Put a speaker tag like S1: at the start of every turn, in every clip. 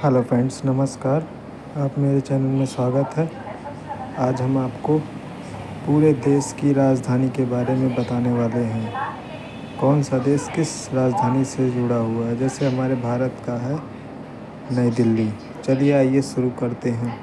S1: Hello friends, नमस्कार। आप मेरे चैनल में स्वागत है। आज हम आपको पूरे देश की राजधानी के बारे में बताने वाले हैं। कौन सा देश किस राजधानी से जुड़ा हुआ है। जैसे हमारे भारत का है नई दिल्ली। चलिए आइए शुरू करते हैं।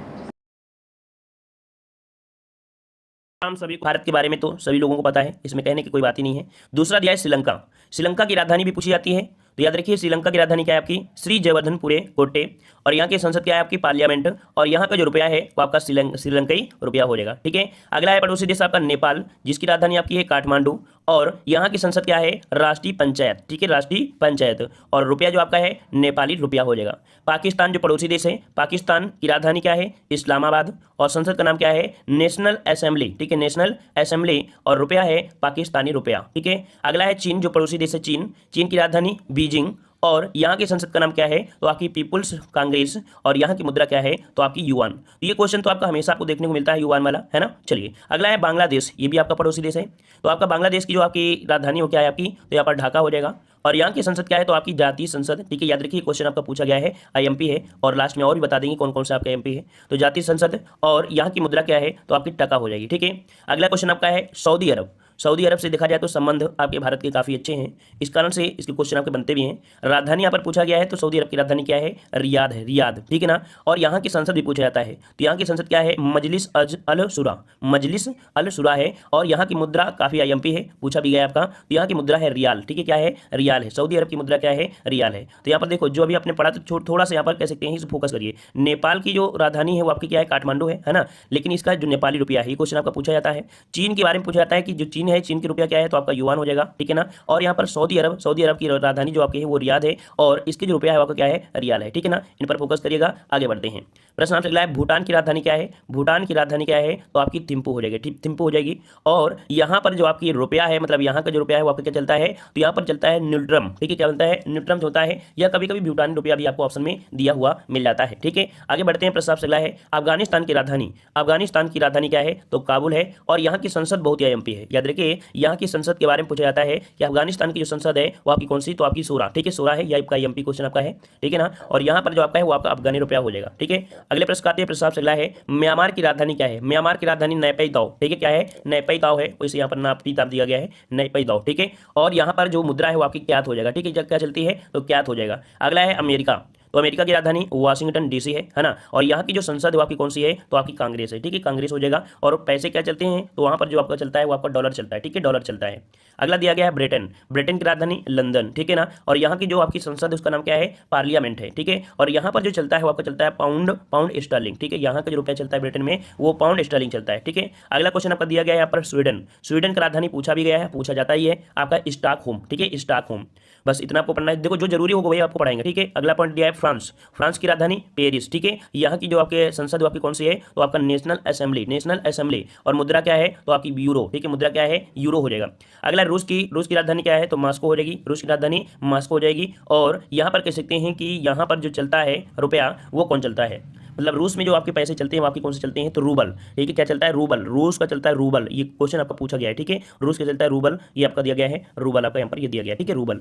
S2: हम सभी भारत के बारे में तो सभी लोगों को पता है, इसमें कहने की कोई बात ही नहीं है। दूसरा दिया है श्रीलंका। श्रीलंका की राजधानी भी पूछी जाती है, तो याद रखिए श्रीलंका की राजधानी क्या है आपकी, श्री जयवर्धनपुरे कोट्टे। और यहाँ की संसद क्या है आपकी, पार्लियामेंट। और यहाँ का जो रुपया है वो आपका श्रीलंकाई रुपया हो जाएगा। ठीक है। अगला है पड़ोसी देश आपका नेपाल, जिसकी राजधानी आपकी है काठमांडू। और यहाँ की संसद क्या है, राष्ट्रीय पंचायत। ठीक है, राष्ट्रीय पंचायत। और रुपया जो आपका है नेपाली रुपया हो जाएगा। पाकिस्तान जो पड़ोसी देश है, पाकिस्तान की राजधानी क्या है, इस्लामाबाद। और संसद का नाम क्या है, नेशनल असेंबली। ठीक है, नेशनल असेंबली। और रुपया है पाकिस्तानी रुपया। ठीक है। अगला है चीन जो पड़ोसी देश है, चीन। चीन की राजधानी बीजिंग। और यहाँ की संसद का नाम क्या है, तो आपकी पीपुल्स कांग्रेस। और यहाँ की मुद्रा क्या है, तो आपकी युआन। तो ये क्वेश्चन तो आपका हमेशा आपको देखने को मिलता है, युआन वाला, है ना। चलिए अगला है बांग्लादेश, ये भी आपका पड़ोसी देश है। तो आपका बांग्लादेश की जो आपकी राजधानी हो क्या है आपकी, तो यहाँ पर ढाका हो जाएगा। और यहाँ की संसद क्या है, तो आपकी जातीय संसद। ठीक है, याद रखिए क्वेश्चन आपका पूछा गया है, आईएमपी है। और लास्ट में और भी बता देंगे कौन कौन सा आपका एमपी है। तो जातीय संसद। और यहाँ की मुद्रा क्या है, तो आपकी टका हो जाएगी। ठीक है। अगला क्वेश्चन आपका है सऊदी अरब। सऊदी अरब से देखा जाए तो संबंध आपके भारत के काफ़ी अच्छे हैं, इस कारण से इसके क्वेश्चन आपके बनते भी हैं। राजधानी यहाँ पर पूछा गया है, तो सऊदी अरब की राजधानी क्या है, रियाद है, रियाद। ठीक है ना। और यहाँ की संसद भी पूछा जाता है, तो यहाँ की संसद क्या है, मजलिस अल शुरा। मजलिस अल शुरा है। और यहाँ की मुद्रा काफ़ी आईएमपी है, पूछा भी गया आपका। तो यहाँ की मुद्रा है रियाल। ठीक है, क्या है, रियाल है। सऊदी अरब की मुद्रा क्या है, रियाल है। तो यहाँ पर देखो जो अभी आपने पढ़ा, तो थोड़ा सा यहाँ पर कह सकते हैं, इस फोकस करिए। नेपाल की जो राजधानी है वो आपकी क्या है, काठमांडू है ना। लेकिन इसका जो नेपाली रुपया है, ये क्वेश्चन आपका पूछा जाता है। चीन के बारे में पूछा जाता है कि जो चीन है, चीन की रुपया क्या है, तो आपका युआन हो जाएगा। ठीक है ना। और यहाँ पर सऊदी अरब, सऊदी अरब की राजधानी जो आपकी है वो रियाद है। और इसकी जो रुपया है आपका क्या है, रियाल है। ठीक है ना। इन पर फोकस करिएगा। आगे बढ़ते हैं। प्रश्न आपसे अगला है, भूटान की राजधानी क्या है। भूटान की राजधानी क्या है, तो आपकी थिम्पू हो जाएगी। ठीक, थिम्पू हो जाएगी। और यहाँ पर जो आपकी रुपया है, मतलब यहाँ का जो रुपया है वो आपका क्या चलता है, तो यहाँ पर चलता है न्यूट्रम। ठीक है, क्या बनता है, न्यूट्रम होता है। या कभी कभी भूटानी रुपया भी आपको ऑप्शन में दिया हुआ मिल जाता है। ठीक है। आगे बढ़ते हैं। प्रश्न आपसे अगला है, अफगानिस्तान की राजधानी। अफगानिस्तान की राजधानी क्या है, तो काबुल है। और यहाँ की संसद बहुत ही एमपी है, याद रखिए। यहाँ की संसद के बारे में पूछा जाता है कि अफगानिस्तान की जो संसद है वो आपकी कौन सी, तो आपकी शूरा। ठीक है, शूरा है, यह आपका एमपी क्वेश्चन आपका है। ठीक है ना। और यहाँ पर जो आपका है वो आपका अफगानी रुपया हो जाएगा। ठीक है। अगले प्रश्न आते हैं। प्रश्न आपसे अगला है, म्यांमार की राजधानी क्या है। म्यांमार की राजधानी नैपई ताओ। ठीक है, क्या है, नैपई ताओ है। इसे यहाँ पर नापी ताप दिया गया है, नैपई ताओ। ठीक है। और यहाँ पर जो मुद्रा है वो आपकी क्यात हो जाएगा। ठीक है, जब क्या चलती है, तो क्यात हो जाएगा। अगला है अमेरिका। तो अमेरिका की राजधानी वाशिंगटन डीसी है ना। और यहाँ की जो संसद है वो आपकी कौन सी है, तो आपकी कांग्रेस है। ठीक है, कांग्रेस हो जाएगा। और पैसे क्या चलते हैं, तो वहाँ पर जो आपका चलता है वो आपका डॉलर चलता है। ठीक है, डॉलर चलता है। अगला दिया गया है ब्रिटेन। ब्रिटेन की राजधानी लंदन। ठीक है ना। और यहाँ की जो आपकी संसद है उसका नाम क्या है, पार्लियामेंट है। ठीक है। और यहाँ पर जो चलता है वो आपका चलता है पाउंड, पाउंड स्टर्लिंग। ठीक है, यहाँ का जो रुपया चलता है ब्रिटेन में वो पाउंड स्टर्लिंग चलता है। ठीक है। अगला क्वेश्चन आपका दिया गया है यहाँ पर स्वीडन। स्वीडन की राजधानी पूछा भी गया है, पूछा जाता ही है आपका स्टॉकहोम। ठीक है, स्टॉकहोम। बस इतना आपको पढ़ना है। देखो जो जरूरी होगा वही आपको पढ़ाएंगे। ठीक है। अगला पॉइंट दिया है फ्रांस। फ्रांस की राजधानी पेरिस। ठीक है। यहाँ की जो आपके संसद वो आपकी कौन सी है, तो आपका नेशनल असेंबली, नेशनल असेंबली। और मुद्रा क्या है, तो आपकी यूरो। ठीक है, मुद्रा क्या है, यूरो हो जाएगा। अगला रूस की राजधानी क्या है, तो मॉस्को हो जाएगी। रूस की राजधानी मॉस्को हो जाएगी। और यहाँ पर कह सकते हैं कि यहाँ पर जो चलता है रुपया वो कौन चलता है, मतलब रूस में जो आपके पैसे चलते हैं वो आपके कौन से चलते हैं, तो रूबल। ठीक है, क्या चलता है, रूबल। रूस का चलता है रूबल। ये क्वेश्चन आपका पूछा गया है। ठीक है, रूस का चलता है रूबल, ये आपका दिया गया है रूबल, आपका यहाँ पर ये दिया गया है। ठीक है, रूबल।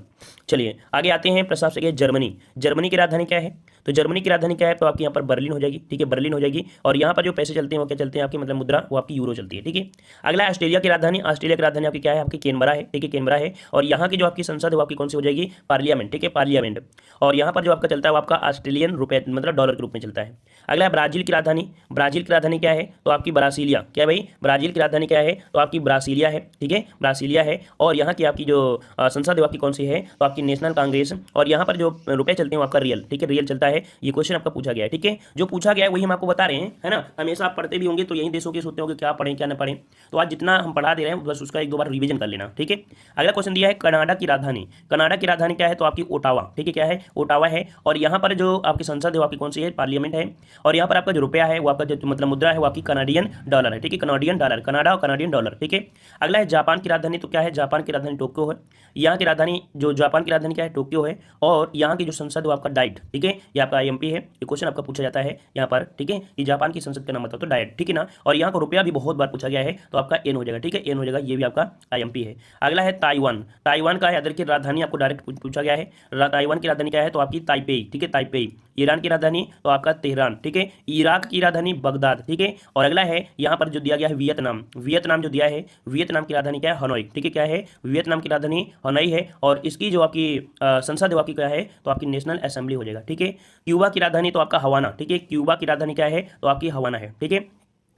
S2: चलिए आगे आते हैं। प्रश्न आपसे गया जर्मनी। जर्मनी की राजधानी क्या है, तो जर्मनी की राजधानी क्या है, तो आपकी यहाँ पर बर्लिन हो जाएगी। ठीक है, बर्लिन हो जाएगी। और यहाँ पर जो पैसे चलते हैं वो क्या चलते हैं आपकी, मतलब मुद्रा वो आपकी यूरो चलती है। ठीक है। अगला ऑस्ट्रेलिया की राजधानी। ऑस्ट्रेलिया की राजधानी आपकी क्या है, आपकी कैनबरा है। ठीक है, कैनबरा है। और यहाँ की जो आपकी संसद है वो आपकी कौन सी हो जाएगी, पार्लियामेंट। ठीक है, पार्लियामेंट। और यहाँ पर जो आपका चलता है वो आपका ऑस्ट्रेलियन रुपये, मतलब डॉलर के रूप में चलता है। अगला है ब्राजील की राजधानी। ब्राजील की राजधानी क्या है, तो आपकी ब्रासीलिया। क्या भाई, ब्राजील की राजधानी क्या है, तो आपकी ब्रासीलिया है। ठीक है, ब्रासीलिया है। और यहाँ की आपकी जो संसद है आपकी कौन सी है, तो आपकी नेशनल कांग्रेस। और यहाँ पर जो रुपए चलते हैं वो आपका रियल। ठीक है, रियल चलता है। ये क्वेश्चन आपका पूछा गया है। ठीक है, जो पूछा गया है वही हम आपको बता रहे हैं, है ना। हमेशा आप पढ़ते भी होंगे तो यही देशों के सोचते होंगे क्या पढ़ें क्या ना पढ़ें। तो आज जितना हम पढ़ा दे रहे हैं बस उसका एक दो बार रिवीजन कर लेना। ठीक है। अगला क्वेश्चन दिया है कनाडा की राजधानी। कनाडा की राजधानी क्या है, तो आपकी ओटावा। ठीक है, क्या है, ओटावा है। और यहाँ पर जो आपकी संसद है वो आपकी कौन सी है, पार्लियामेंट है। और यहाँ पर आपका जो रुपया है वो आपका जो मतलब मुद्रा है वो आपकी कनाडियन डॉलर है। ठीक है, कनाडियन डॉलर, कनाडा और कनाडियन डॉलर। ठीक है। अगला है जापान की राजधानी। तो क्या है, जापान की राजधानी टोक्यो है। यहाँ की राजधानी जो जापान की राजधानी क्या है, टोक्यो है। और यहाँ की जो संसद वो आपका डाइट। ठीक है, ये आपका आईएमपी है। ये क्वेश्चन आपका पूछा जाता है यहाँ पर। ठीक है, ये जापान की संसद का नाम बताओ, तो डाइट। ठीक है ना। और यहाँ का रुपया भी बहुत बार पूछा गया है, तो आपका एन हो जाएगा। ठीक है, एन हो जाएगा, ये भी आपका आईएमपी है। अगला है ताइवान। ताइवान का याद रखिए राजधानी आपको डायरेक्ट पूछा गया है। ताइवान की राजधानी क्या है, तो आपकी ताइपेई। ठीक है, ताइपेई। ईरान की राजधानी तो आपका तेहरान, ठीक है। इराक की राजधानी बगदाद, ठीक है। और अगला है यहाँ पर जो दिया गया है वियतनाम, वियतनाम जो दिया है, वियतनाम की राजधानी क्या है, हनोई, ठीक है। क्या है, वियतनाम की राजधानी हनोई है। और इसकी जो आपकी संसद है वो आपकी क्या है, तो आपकी नेशनल असेंबली हो जाएगा, ठीक है। क्यूबा की राजधानी तो आपका हवाना, ठीक है। क्यूबा की राजधानी क्या है, तो आपकी हवाना है, ठीक है।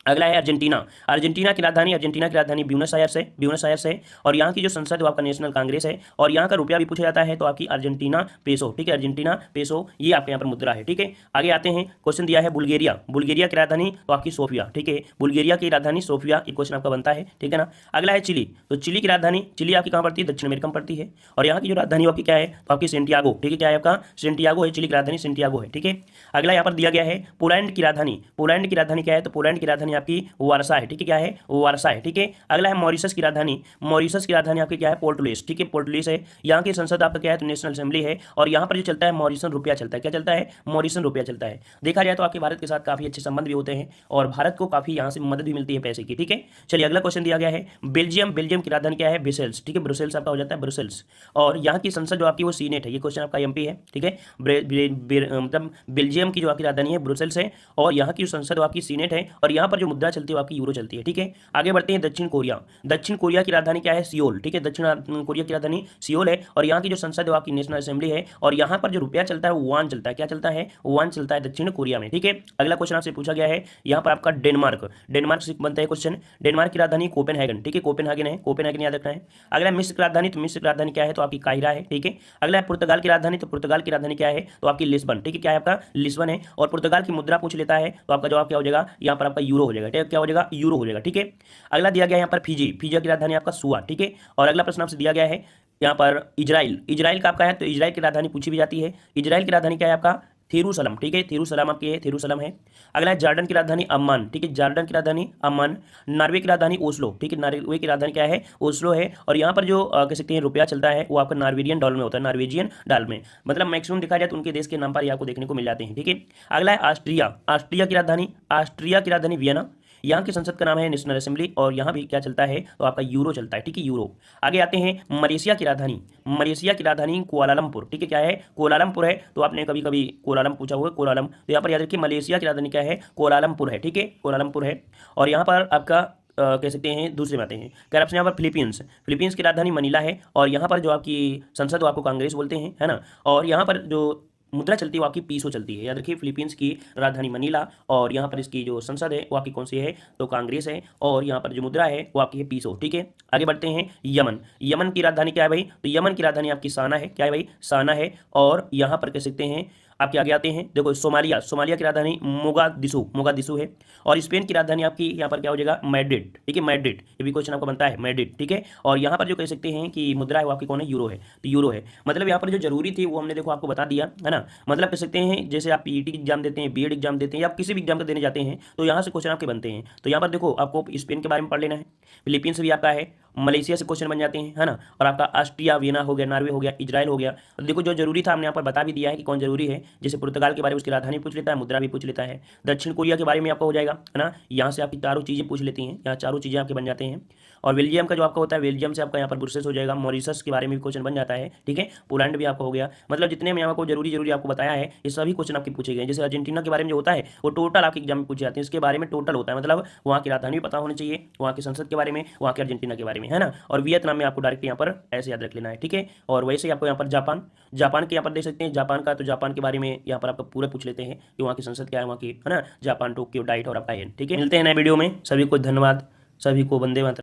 S2: अगला है अर्जेंटीना, अर्जेंटीना की राजधानी ब्यूनस आयर्स है, ब्यूनस आयर्स है। और यहाँ की जो संसद है वो आपका नेशनल कांग्रेस है। और यहाँ का रुपया भी पूछा जाता है तो आपकी अर्जेंटीना पेसो, ठीक है। अर्जेंटीना पेसो ये आपके यहाँ पर मुद्रा है, ठीक है। आगे आते हैं, क्वेश्चन दिया है बुल्गारिया, बुल्गारिया की राजधानी तो आपकी सोफिया, ठीक है। बुल्गारिया की राजधानी सोफिया, ये क्वेश्चन आपका बनता है, ठीक है ना। अगला है चिली, तो चिली की राजधानी, चिली आपकी कहाँ पड़ती है, दक्षिण अमेरिका में पड़ती है। और यहाँ की जो राजधानी आपकी क्या है, तो आपकी सेंटियागो, ठीक है। क्या है आपका, सेंटियागो है, चिली की राजधानी सेंटियागो है, ठीक है। अगला यहाँ पर दिया गया है पोलैंड की राजधानी, पोलैंड की राजधानी क्या है, तो पोलैंड की राजधानी आपकी वारसा है, ठीक है। क्या है, वारसा है, ठीक है। अगला है मॉरिशस की राजधानी, मॉरिशस की राजधानी आपकी क्या है, पोर्ट लुइस, ठीक है। पोर्ट लुइस है। यहाँ की संसद आपका क्या है, तो नेशनल असेंबली है। और यहाँ पर जो चलता है मॉरिशन रुपया चलता है, क्या चलता है, मॉरिशन रुपया चलता है। देखा जाए तो आपके भारत के साथ काफी अच्छे संबंध भी होते हैं और भारत को काफी यहाँ से मदद भी मिलती है पैसे की, ठीक है। चलिए अगला क्वेश्चन दिया गया है बेल्जियम, बेल्जियम की राजधानी क्या है, ब्रुसेल्स, ठीक है। ब्रुसेल्स आपका हो जाता है ब्रुसेल्स। और यहाँ की संसद जो आपकी वो सीनेट है, ये क्वेश्चन आपका एमपी है, ठीक है। मतलब बेल्जियम की जो आपकी राजधानी है ब्रुसेल्स है। और यहाँ की जो संसद वो आपकी सीनेट है। और यहाँ पर जो मुद्रा चलती है वो आपकी यूरो चलती है, ठीक है। आगे बढ़ते हैं, दक्षिण कोरिया, दक्षिण कोरिया की राजधानी क्या है, सियोल, ठीक है। दक्षिण कोरिया की राजधानी सियोल है। और यहाँ की जो संसद है वो आपकी नेशनल असेंबली है। और यहाँ पर जो रुपया चलता है वो वान चलता है, क्या चलता है, वान चलता है दक्षिण कोरिया में, ठीक है। अगला क्वेश्चन आपसे पूछा गया है यहाँ पर आपका डेनमार्क, डेनमार्क से बनता है क्वेश्चन। डेनमार्क की राजधानी कोपेनहेगन, ठीक है। कोपेनहेगन है, कोपेनहेगन याद रखना है। अगला मिस्र की राजधानी, तो मिस्र की राजधानी क्या है, तो आपकी काहिरा है, ठीक है। अगला है पुर्तगाल की राजधानी, तो पुर्तगाल की राजधानी क्या है, तो आपकी लिस्बन, ठीक है। क्या है आपका, लिस्बन है। और पुर्तगाल की मुद्रा पूछ लेता है तो आपका जवाब क्या हो जाएगा, यहाँ पर आपका यूरो हो जाएगा, ठीक है। क्या हो जाएगा, यूरो हो जाएगा, ठीक है। अगला दिया गया है यहाँ पर फिजी, फिजी की राजधानी आपका सुआ, ठीक है। और अगला प्रश्न आपसे दिया गया है यहाँ पर इजराइल, इजराइल का आपका है, तो इजराइल की राजधानी पूछी भी जाती है। इजराइल की राजधानी क्या है आपका, थेरूसलम, ठीक है। थेरूसलम आपकी है, थेरूसलम है। अगला है जॉर्डन की राजधानी अम्मान, ठीक है। जॉर्डन की राजधानी अम्मान। नॉर्वे की राजधानी ओस्लो, ठीक है। नॉर्वे की राजधानी क्या है, ओस्लो है। और यहाँ पर जो कह सकते हैं रुपया चलता है वो आपका नॉर्वेजियन डॉलर में होता है, नॉर्वेजियन डॉलर में। मतलब मैक्सिमम देखा जाए तो उनके देश के नाम पर आपको देखने को मिल जाते हैं, ठीक है। अगला है ऑस्ट्रिया, ऑस्ट्रिया की राजधानी, ऑस्ट्रिया की राजधानी वियना। यहाँ की संसद का नाम है नेशनल असेंबली। और यहाँ भी क्या चलता है, तो आपका यूरो चलता है, ठीक है, यूरो। आगे आते हैं मलेशिया की राजधानी, मलेशिया की राजधानी कुआलालंपुर, ठीक है। क्या है, कुआलालंपुर है। तो आपने कभी कभी कोलालम पूछा हुआ है, कोलालम, तो यहाँ पर याद रखिए मलेशिया की राजधानी क्या है, कुआलालंपुर है, ठीक है, कुआलालंपुर है। और यहाँ पर आपका कह सकते हैं दूसरे में आते हैं करप्शन, यहाँ पर फिलीपींस, फिलीपींस की राजधानी मनीला है। और यहाँ पर जो आपकी संसद वो आपको कांग्रेस बोलते हैं, है ना। और यहाँ पर जो मुद्रा चलती है वो आपकी पीसो चलती है, याद रखिए। फिलीपींस की राजधानी मनीला। और यहाँ पर इसकी जो संसद है वो आपकी कौन सी है, तो कांग्रेस है। और यहाँ पर जो मुद्रा है वो आपकी है पीसो, ठीक है। आगे बढ़ते हैं, यमन, यमन की राजधानी क्या है भाई, तो यमन की राजधानी आपकी साना है, क्या है भाई, साना है। और यहाँ पर कह सकते हैं आपके आगे आते हैं, देखो सोमालिया, सोमालिया की राजधानी मोगादिशु, मोगादिशु है। और स्पेन की राजधानी आपकी यहाँ पर क्या हो जाएगा, मैड्रिड, ठीक है, मैड्रिड। ये भी क्वेश्चन आपका बनता है, मैड्रिड, ठीक है। और यहाँ पर जो कह सकते हैं कि मुद्रा है वो आपकी कौन है, यूरो है, तो यूरो है। मतलब यहाँ पर जो जरूरी थी वो हमने देखो आपको बता दिया, है ना। मतलब कह सकते हैं जैसे आप पीईटी एग्जाम देते हैं, बीएड एग्जाम देते हैं, या आप किसी भी एग्जाम का देने जाते हैं तो यहाँ से क्वेश्चन आपके बनते हैं। तो यहाँ पर देखो आपको स्पेन के बारे में पढ़ लेना है, फिलीपींस भी आपका है, मलेशिया से क्वेश्चन बन जाते हैं, है ना। और आपका ऑस्ट्रिया, वियना हो गया, नॉर्वे हो गया, इजराइल हो गया। तो देखो जो जरूरी था हमने यहाँ पर बता भी दिया है कि कौन जरूरी है। जैसे पुर्तगाल के बारे में उसकी राजधानी पूछ लेता है, मुद्रा भी पूछ लेता है। दक्षिण कोरिया के बारे में आपका हो जाएगा, है ना। यहाँ से आपकी चारों चीज़ें पूछ लेती हैं, यहाँ चारों चीज़ें आपके बन जाते हैं। और बेल्जियम का जो आपका होता है, बेल्जियम से आपका यहाँ पर ब्रुसेल्स हो जाएगा। मॉरिशस के बारे में भी क्वेश्चन बन जाता है, ठीक है। पोलैंड भी आपका हो गया। मतलब जितने मैं आपको जरूरी आपको बताया है ये सभी क्वेश्चन आपके पूछे गए। जैसे अर्जेंटीना के बारे में जो होता है वो टोटल आपके एग्जाम में पूछे जाते हैं, इसके बारे में टोटल होता है। मतलब वहाँ की राजधानी भी पता होनी चाहिए, वहाँ की संसद के बारे में, वहाँ के अर्जेंटीना के बारे में, है ना। और वियतनाम में आपको डायरेक्ट यहाँ पर ऐसे याद रख लेना है, ठीक है। और वैसे ही आपको यहाँ पर जापान, जापान के यहाँ पर देख सकते हैं, जापान का, तो जापान के बारे में यहाँ पर आपको पूरा पूछ लेते हैं कि वहाँ की संसद क्या है, वहाँ की, है ना। जापान, टोक्यो, डाइट और आपका एन, ठीक है। मिलते हैं नए वीडियो में, सभी को धन्यवाद, सभी को वंदे मातरम।